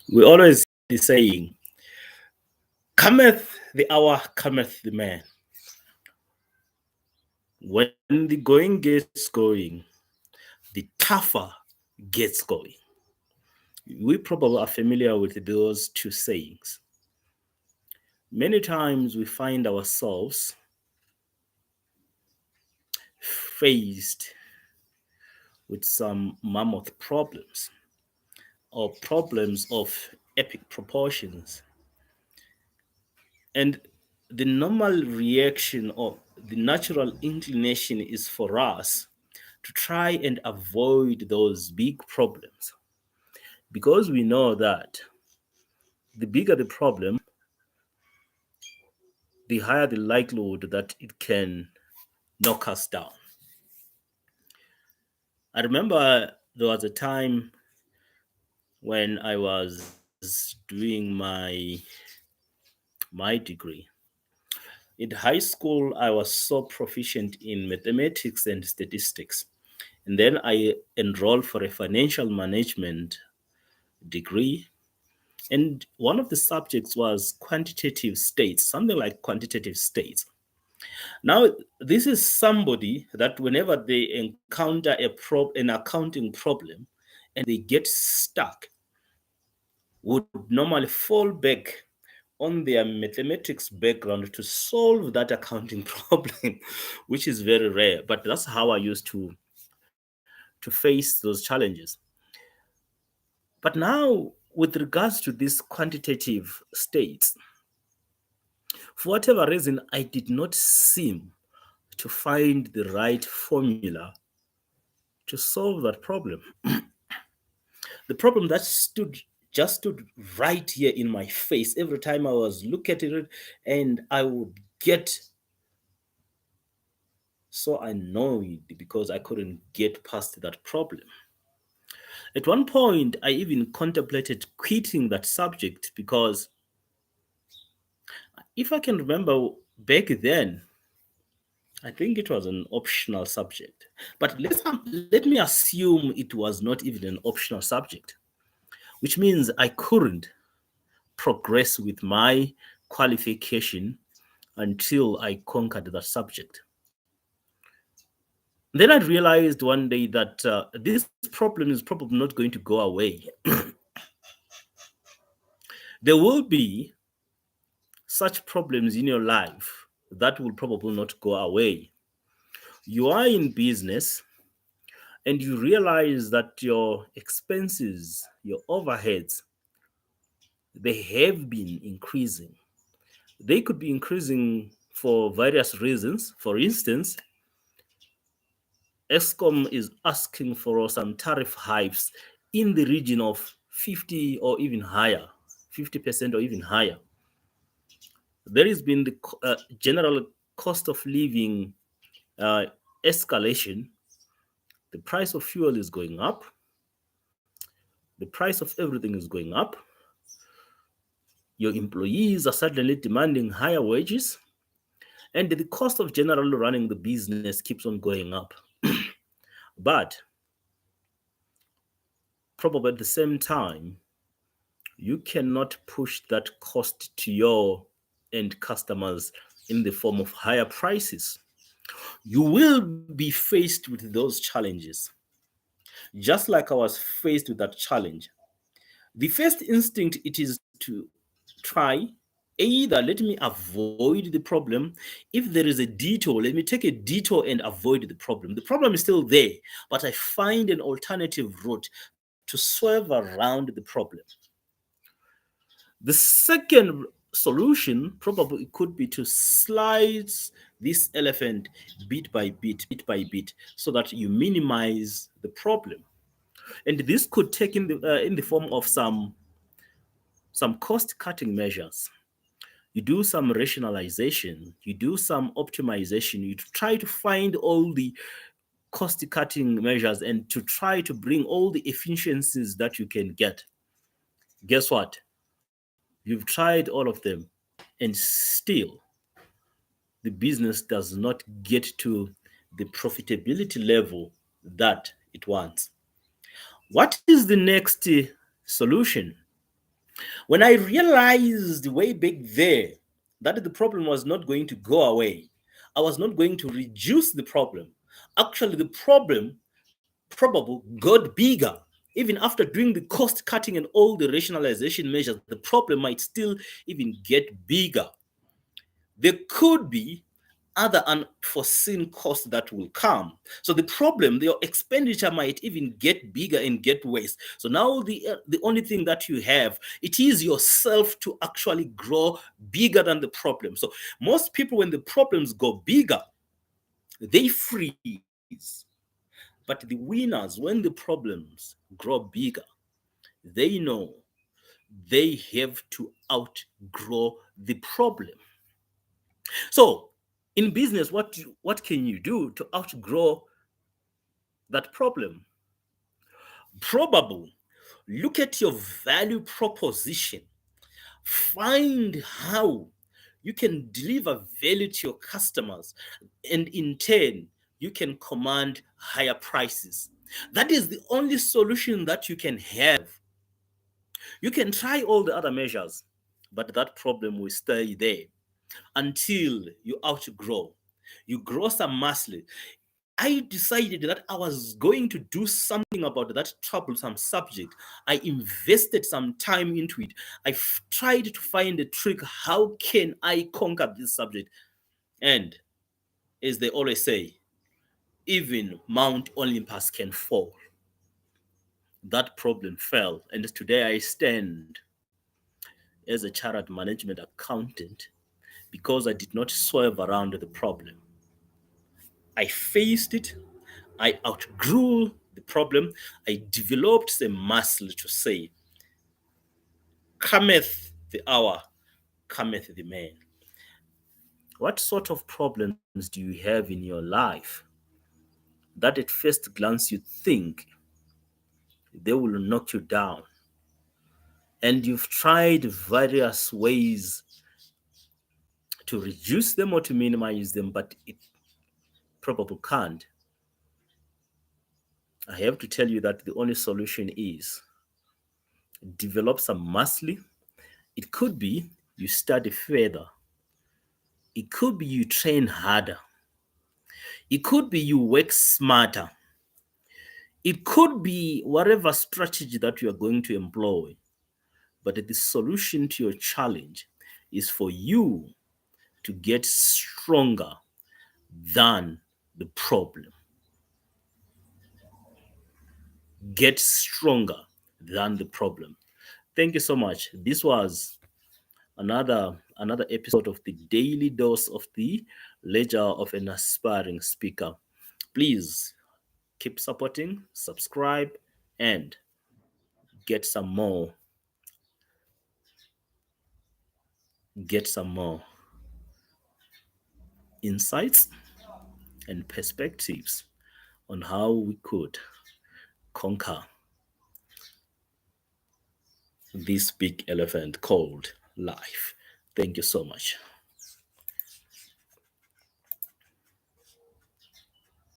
We always be saying, cometh the hour, cometh the man. When the going gets going, the tougher gets going. We probably are familiar with those two sayings. Many times we find ourselves faced with some mammoth problems or problems of epic proportions. And the normal reaction or the natural inclination is for us to try and avoid those big problems because we know that the bigger the problem, the higher the likelihood that it can knock us down. I remember there was a time when I was doing my degree. In high school, I was so proficient in mathematics and statistics. And then I enrolled for a financial management degree. And one of the subjects was quantitative states, something like quantitative states. Now, this is somebody that whenever they encounter an accounting problem and they get stuck, would normally fall back on their mathematics background to solve that accounting problem, which is very rare. But that's how I used to face those challenges. But now, with regards to these quantitative states, for whatever reason, I did not seem to find the right formula to solve that problem. The problem that stood right here in my face every time I was looking at it, and I would get so annoyed because I couldn't get past that problem. At one point, I even contemplated quitting that subject because if I can remember back then, I think it was an optional subject. But let me assume it was not even an optional subject, which means I couldn't progress with my qualification until I conquered that subject. Then I realized one day that this problem is probably not going to go away. There will be such problems in your life that will probably not go away. You are in business and you realize that your expenses, your overheads, they have been increasing. They could be increasing for various reasons. For instance, ESCOM is asking for some tariff hikes in the region of 50 or even higher, 50% or even higher. There has been the general cost of living uh, escalation. The price of fuel is going up. The price of everything is going up. Your employees are suddenly demanding higher wages. And the cost of generally running the business keeps on going up. But probably at the same time, you cannot push that cost to your end customers in the form of higher prices. You will be faced with those challenges. Just like I was faced with that challenge, the first instinct it is to try either let me avoid the problem. If there is a detour, let me take a detour and avoid the problem. The problem is still there, but I find an alternative route to swerve around the problem. The second solution probably could be to slice this elephant bit by bit, so that you minimize the problem. And this could take in the form of some cost cutting measures. You do some rationalization, you do some optimization, you try to find all the cost cutting measures and to try to bring all the efficiencies that you can get. Guess what? You've tried all of them, and still the business does not get to the profitability level that it wants. What is the next solution? When I realized way back there that the problem was not going to go away, I was not going to reduce the problem. Actually, the problem probably got bigger. Even after doing the cost cutting and all the rationalization measures, the problem might still even get bigger. There could be other unforeseen costs that will come. So the problem, your expenditure might even get bigger and get worse. So now the only thing that you have, it is yourself to actually grow bigger than the problem. So most people, when the problems go bigger, they freeze. But the winners, when the problems grow bigger, they know they have to outgrow the problem. So in business, what can you do to outgrow that problem? Probably look at your value proposition. Find how you can deliver value to your customers, and in turn, you can command higher prices. That is the only solution that you can have. You can try all the other measures, but that problem will stay there until you outgrow. You grow some muscle. I decided that I was going to do something about that troublesome subject. I invested some time into it. Tried to find a trick. How can I conquer this subject? And as they always say, even Mount Olympus can fall. That problem fell. And today I stand as a chartered management accountant because I did not swerve around the problem. I faced it. I outgrew the problem. I developed the muscle to say, cometh the hour, cometh the man. What sort of problems do you have in your life that at first glance you think they will knock you down? And you've tried various ways to reduce them or to minimize them, but it probably can't. I have to tell you that the only solution is develop some mastery. It could be you study further. It could be you train harder. It could be you work smarter. It could be whatever strategy that you are going to employ. But the solution to your challenge is for you to get stronger than the problem. Get stronger than the problem. Thank you so much. This was another episode of the daily dose of the ledger of an aspiring speaker. Please keep supporting, subscribe, and get some more get some more insights and perspectives on how we could conquer this big elephant called life. Thank you so much.